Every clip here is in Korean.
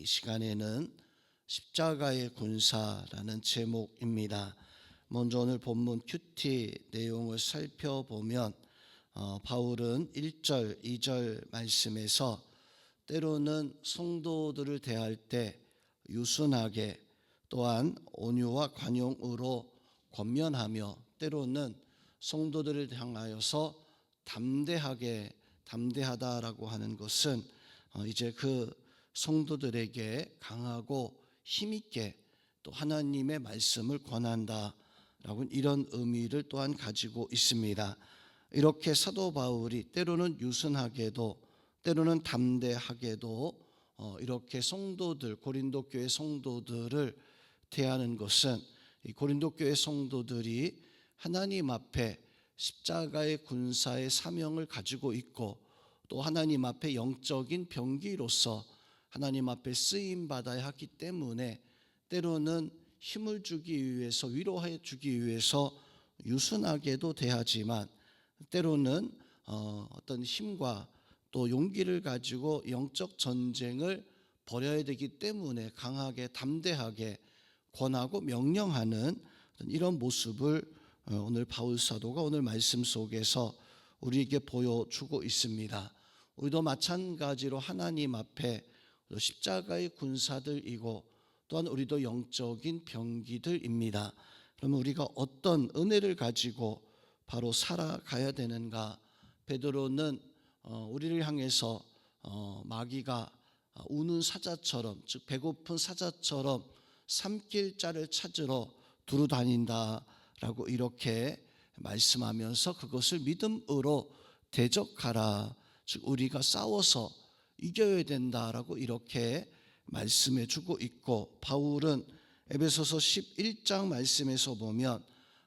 이 시간에는 십자가의 군사라는 제목입니다. 먼저 오늘 본문 큐티 내용을 살펴보면 바울은 1절, 2절 말씀에서 때로는 성도들을 대할 때 유순하게 또한 온유와 관용으로 권면하며 때로는 성도들을 향하여서 담대하다라고 하는 것은 이제 그 성도들에게 강하고 힘있게 또 하나님의 말씀을 권한다라고 이런 의미를 또한 가지고 있습니다. 이렇게 사도 바울이 때로는 유순하게도 때로는 담대하게도 이렇게 성도들, 고린도 교회 성도들을 대하는 것은 이 고린도 교회 성도들이 하나님 앞에 십자가의 군사의 사명을 가지고 있고 또 하나님 앞에 영적인 병기로서 하나님 앞에 쓰임 받아야 하기 때문에 때로는 힘을 주기 위해서 위로해 주기 위해서 유순하게도 대하지만 때로는 어떤 힘과 또 용기를 가지고 영적 전쟁을 벌여야 되기 때문에 강하게 담대하게 권하고 명령하는 이런 모습을 오늘 바울 사도가 오늘 말씀 속에서 우리에게 보여주고 있습니다. 우리도 마찬가지로 하나님 앞에 십자가의 군사들이고 또한 우리도 영적인 병기들입니다. 그러면 우리가 어떤 은혜를 가지고 바로 살아가야 되는가? 베드로는 우리를 향해서 마귀가 우는 사자처럼, 즉 배고픈 사자처럼 삼킬 자를 찾으러 두루 다닌다라고 이렇게 말씀하면서 그것을 믿음으로 대적하라, 즉 우리가 싸워서 이겨야 된다라고 이렇게 말씀해 주고 있고, 바울은 에베소서 11장 말씀에서 보면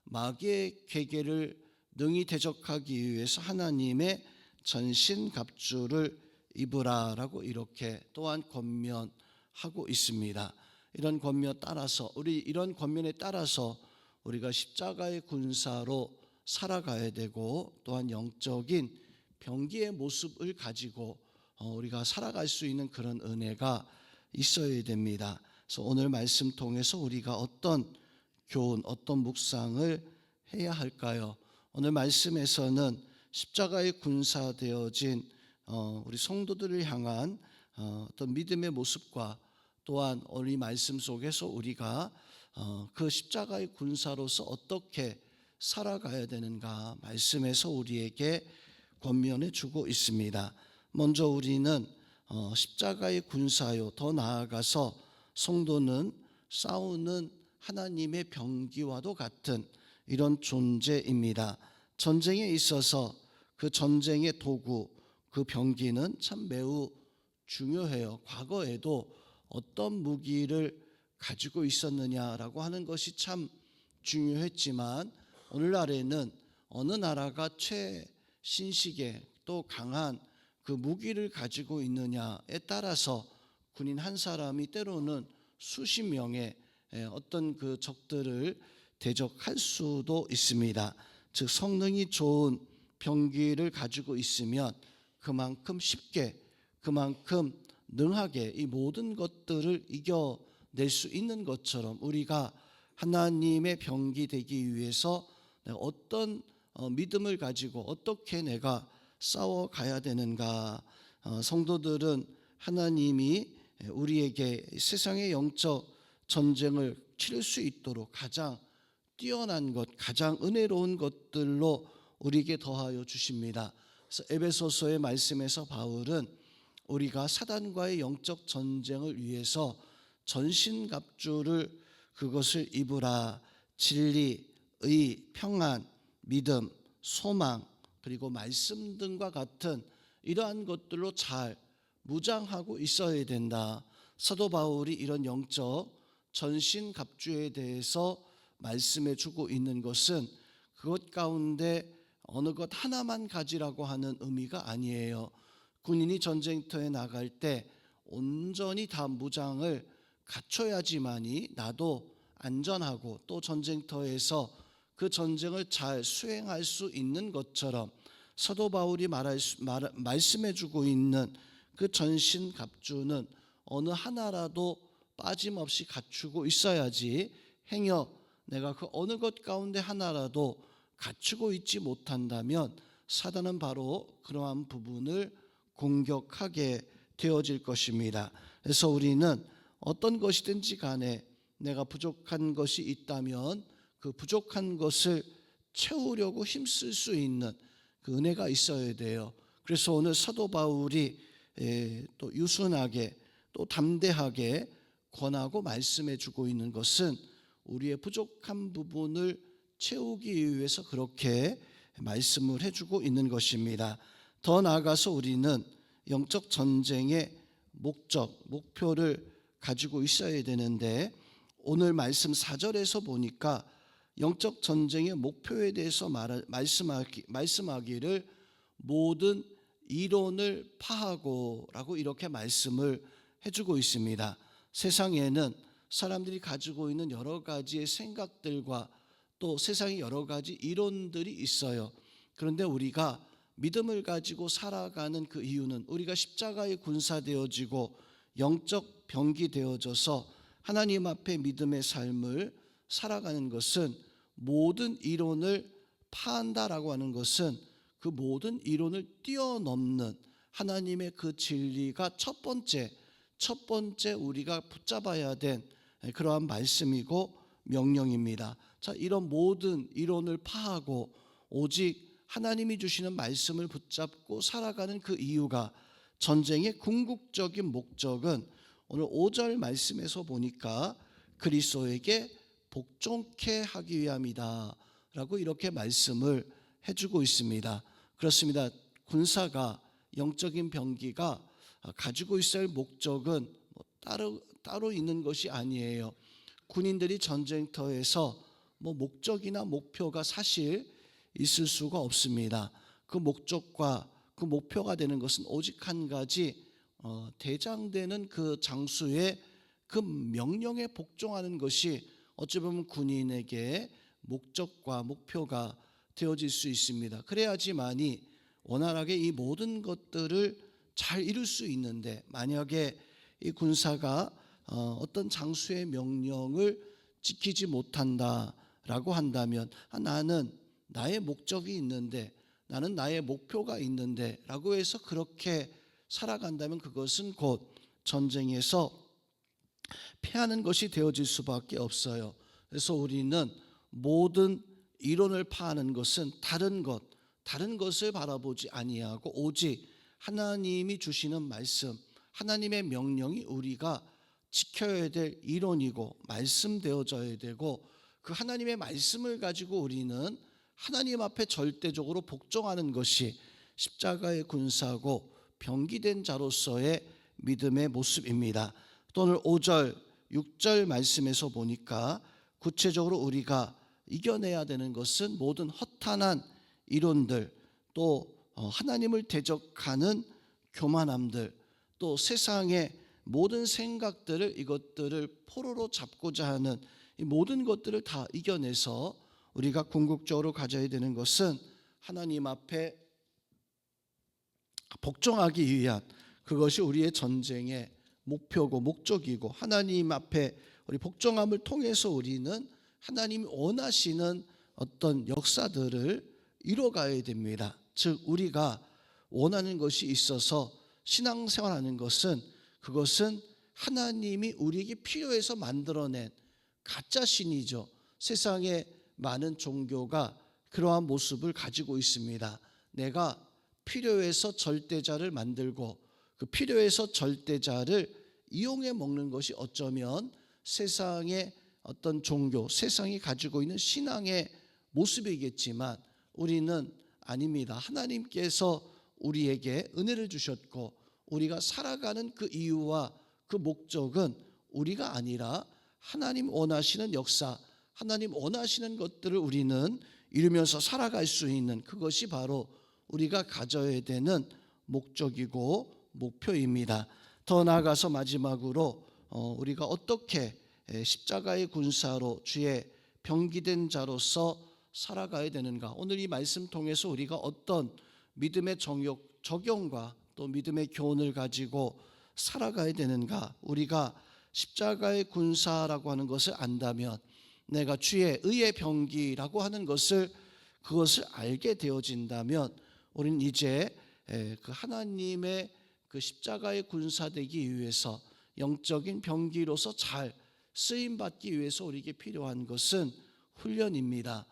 마귀의 계계를 능히 대적하기 위해서 하나님의 전신갑주를 입으라라고 이렇게 또한 권면하고 있습니다. 이런 권면 따라서 이런 권면에 따라서 우리가 십자가의 군사로 살아가야 되고 또한 영적인 병기의 모습을 가지고 우리가 살아갈 수 있는 그런 은혜가 있어야 됩니다. 그래서 오늘 말씀 통해서 우리가 어떤 교훈, 어떤 묵상을 해야 할까요? 오늘 말씀에서는 십자가의 군사 되어진 우리 성도들을 향한 어떤 믿음의 모습과 또한 우리 말씀 속에서 우리가 그 십자가의 군사로서 어떻게 살아가야 되는가 말씀에서 우리에게 권면해 주고 있습니다. 먼저 우리는 십자가의 군사요, 더 나아가서 성도는 싸우는 하나님의 병기와도 같은 이런 존재입니다. 전쟁에 있어서 그 전쟁의 도구, 그 병기는 참 매우 중요해요. 과거에도 어떤 무기를 가지고 있었느냐라고 하는 것이 참 중요했지만 오늘날에는 어느 나라가 최신식의 또 강한 그 무기를 가지고 있느냐에 따라서 군인 한 사람이 때로는 수십 명의 어떤 그 적들을 대적할 수도 있습니다. 즉 성능이 좋은 병기를 가지고 있으면 그만큼 쉽게, 그만큼 능하게 이 모든 것들을 이겨낼 수 있는 것처럼 우리가 하나님의 병기 되기 위해서 어떤 믿음을 가지고 어떻게 내가 싸워가야 되는가? 성도들은 하나님이 우리에게 세상의 영적 전쟁을 치를 수 있도록 가장 뛰어난 것, 가장 은혜로운 것들로 우리에게 더하여 주십니다. 그래서 에베소서의 말씀에서 바울은 우리가 사단과의 영적 전쟁을 위해서 전신갑주를 그것을 입으라, 진리, 의, 평안, 믿음, 소망 그리고 말씀 등과 같은 이러한 것들로 잘 무장하고 있어야 된다. 사도 바울이 이런 영적 전신갑주에 대해서 말씀해 주고 있는 것은 그것 가운데 어느 것 하나만 가지라고 하는 의미가 아니에요. 군인이 전쟁터에 나갈 때 온전히 다 무장을 갖춰야지만이 나도 안전하고 또 전쟁터에서 그 전쟁을 잘 수행할 수 있는 것처럼 사도 바울이 말씀해 주고 있는 그 전신갑주는 어느 하나라도 빠짐없이 갖추고 있어야지, 행여 내가 그 어느 것 가운데 하나라도 갖추고 있지 못한다면 사단은 바로 그러한 부분을 공격하게 되어질 것입니다. 그래서 우리는 어떤 것이든지 간에 내가 부족한 것이 있다면 그 부족한 것을 채우려고 힘쓸 수 있는 그 은혜가 있어야 돼요. 그래서 오늘 사도 바울이 또 유순하게 또 담대하게 권하고 말씀해 주고 있는 것은 우리의 부족한 부분을 채우기 위해서 그렇게 말씀을 해주고 있는 것입니다. 더 나아가서 우리는 영적 전쟁의 목적, 목표를 가지고 있어야 되는데, 오늘 말씀 4절에서 보니까 영적 전쟁의 목표에 대해서 말씀하기를 모든 이론을 파하고 라고 이렇게 말씀을 해주고 있습니다. 세상에는 사람들이 가지고 있는 여러 가지의 생각들과 또 세상의 여러 가지 이론들이 있어요. 그런데 우리가 믿음을 가지고 살아가는 그 이유는 우리가 십자가에 군사되어지고 영적 병기 되어져서 하나님 앞에 믿음의 삶을 살아가는 것은, 모든 이론을 파한다라고 하는 것은 그 모든 이론을 뛰어넘는 하나님의 그 진리가 첫 번째 우리가 붙잡아야 된 그러한 말씀이고 명령입니다. 자, 이런 모든 이론을 파하고 오직 하나님이 주시는 말씀을 붙잡고 살아가는 그 이유가, 전쟁의 궁극적인 목적은 오늘 5절 말씀에서 보니까 그리스도에게 복종케 하기 위함이다 라고 이렇게 말씀을 해주고 있습니다. 그렇습니다. 군사가, 영적인 병기가 가지고 있어야 할 목적은 따로 있는 것이 아니에요. 군인들이 전쟁터에서 목적이나 목표가 사실 있을 수가 없습니다. 그 목적과 그 목표가 되는 것은 오직 한 가지, 대장되는 그 장수의 그 명령에 복종하는 것이 어찌 보면 군인에게 목적과 목표가 되어질 수 있습니다. 그래야지만이 원활하게 이 모든 것들을 잘 이룰 수 있는데, 만약에 이 군사가 어떤 장수의 명령을 지키지 못한다라고 한다면, 나는 나의 목적이 있는데, 나는 나의 목표가 있는데 라고 해서 그렇게 살아간다면 그것은 곧 전쟁에서 패하는 것이 되어질 수밖에 없어요. 그래서 우리는 모든 이론을 파하는 것은 다른 것을 바라보지 아니하고 오직 하나님이 주시는 말씀, 하나님의 명령이 우리가 지켜야 될 이론이고 말씀되어져야 되고, 그 하나님의 말씀을 가지고 우리는 하나님 앞에 절대적으로 복종하는 것이 십자가의 군사고 병기된 자로서의 믿음의 모습입니다. 또 오늘 5절, 6절 말씀에서 보니까 구체적으로 우리가 이겨내야 되는 것은 모든 허탄한 이론들, 또 하나님을 대적하는 교만함들, 또 세상의 모든 생각들을, 이것들을 포로로 잡고자 하는 이 모든 것들을 다 이겨내서 우리가 궁극적으로 가져야 되는 것은 하나님 앞에 복종하기 위한, 그것이 우리의 전쟁의 목표고 목적이고, 하나님 앞에 우리 복종함을 통해서 우리는 하나님이 원하시는 어떤 역사들을 이뤄가야 됩니다. 즉 우리가 원하는 것이 있어서 신앙생활하는 것은, 그것은 하나님이 우리에게 필요해서 만들어낸 가짜 신이죠. 세상에 많은 종교가 그러한 모습을 가지고 있습니다. 내가 필요해서 절대자를 만들고 그 필요해서 절대자를 이용해 먹는 것이 어쩌면 세상의 어떤 종교, 세상이 가지고 있는 신앙의 모습이겠지만, 우리는 아닙니다. 하나님께서 우리에게 은혜를 주셨고 우리가 살아가는 그 이유와 그 목적은 우리가 아니라 하나님 원하시는 역사, 하나님 원하시는 것들을 우리는 이루면서 살아갈 수 있는, 그것이 바로 우리가 가져야 되는 목적이고 목표입니다. 더 나아가서 마지막으로 우리가 어떻게 십자가의 군사로 주의 병기된 자로서 살아가야 되는가, 오늘 이 말씀 통해서 우리가 어떤 믿음의 적용과 또 믿음의 교훈을 가지고 살아가야 되는가? 우리가 십자가의 군사라고 하는 것을 안다면, 내가 주의 의의 병기라고 하는 그것을 알게 되어진다면, 우리는 이제 그 하나님의 그 십자가의 군사 되기 위해서 영적인 병기로서 잘 쓰임 받기 위해서 우리에게 필요한 것은 훈련입니다.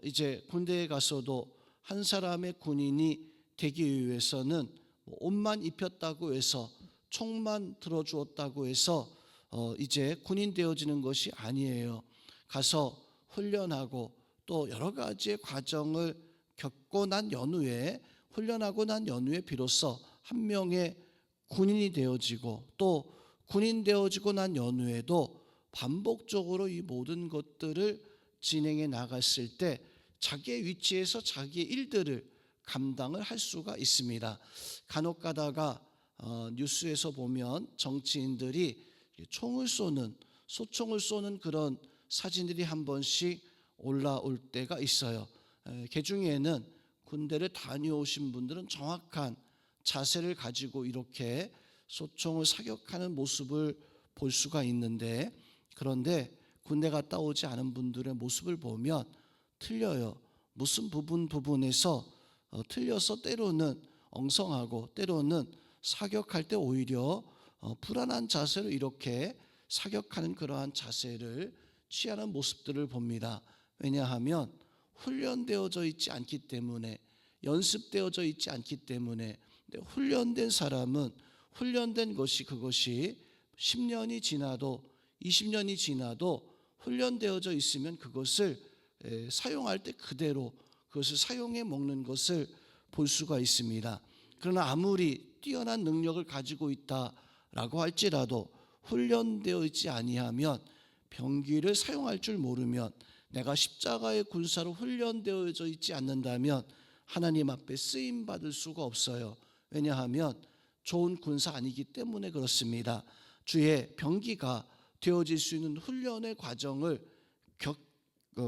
이제 군대에 가서도 한 사람의 군인이 되기 위해서는 옷만 입혔다고 해서, 총만 들어주었다고 해서 이제 군인 되어지는 것이 아니에요. 가서 훈련하고 또 여러 가지의 과정을 겪고 난 연후에, 훈련하고 난 연후에 비로소 한 명의 군인이 되어지고, 또 군인 되어지고 난 연후에도 반복적으로 이 모든 것들을 진행해 나갔을 때 자기의 위치에서 자기의 일들을 감당을 할 수가 있습니다. 간혹 가다가 뉴스에서 보면 정치인들이 소총을 쏘는 그런 사진들이 한 번씩 올라올 때가 있어요. 그 중에는 군대를 다녀오신 분들은 정확한 자세를 가지고 이렇게 소총을 사격하는 모습을 볼 수가 있는데, 그런데 군대 갔다 오지 않은 분들의 모습을 보면 틀려요. 무슨 부분에서 틀려서 때로는 엉성하고, 때로는 사격할 때 오히려 불안한 자세로 이렇게 사격하는 그러한 자세를 취하는 모습들을 봅니다. 왜냐하면 훈련되어져 있지 않기 때문에, 연습되어져 있지 않기 때문에. 훈련된 사람은 훈련된 것이, 그것이 10년이 지나도 20년이 지나도 훈련되어져 있으면 그것을 사용할 때 그대로 그것을 사용해 먹는 것을 볼 수가 있습니다. 그러나 아무리 뛰어난 능력을 가지고 있다라고 할지라도 훈련되어 있지 아니하면, 병기를 사용할 줄 모르면, 내가 십자가의 군사로 훈련되어져 있지 않는다면 하나님 앞에 쓰임 받을 수가 없어요. 왜냐하면 좋은 군사 아니기 때문에 그렇습니다. 주의 병기가 되어질 수 있는 훈련의 과정을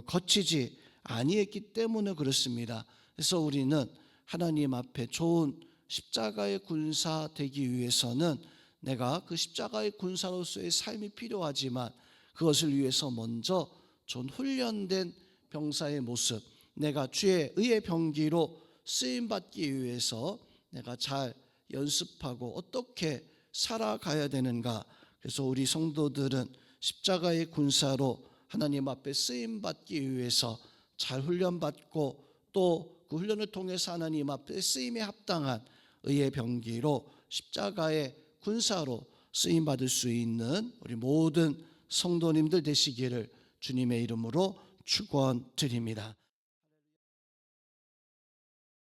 거치지 아니했기 때문에 그렇습니다. 그래서 우리는 하나님 앞에 좋은 십자가의 군사 되기 위해서는, 내가 그 십자가의 군사로서의 삶이 필요하지만 그것을 위해서 먼저 좋은 훈련된 병사의 모습, 내가 주의 의의 병기로 쓰임 받기 위해서 내가 잘 연습하고 어떻게 살아가야 되는가. 그래서 우리 성도들은 십자가의 군사로 하나님 앞에 쓰임 받기 위해서 잘 훈련받고, 또 그 훈련을 통해서 하나님 앞에 쓰임에 합당한 의의 병기로 십자가의 군사로 쓰임 받을 수 있는 우리 모든 성도님들 되시기를 주님의 이름으로 축원드립니다.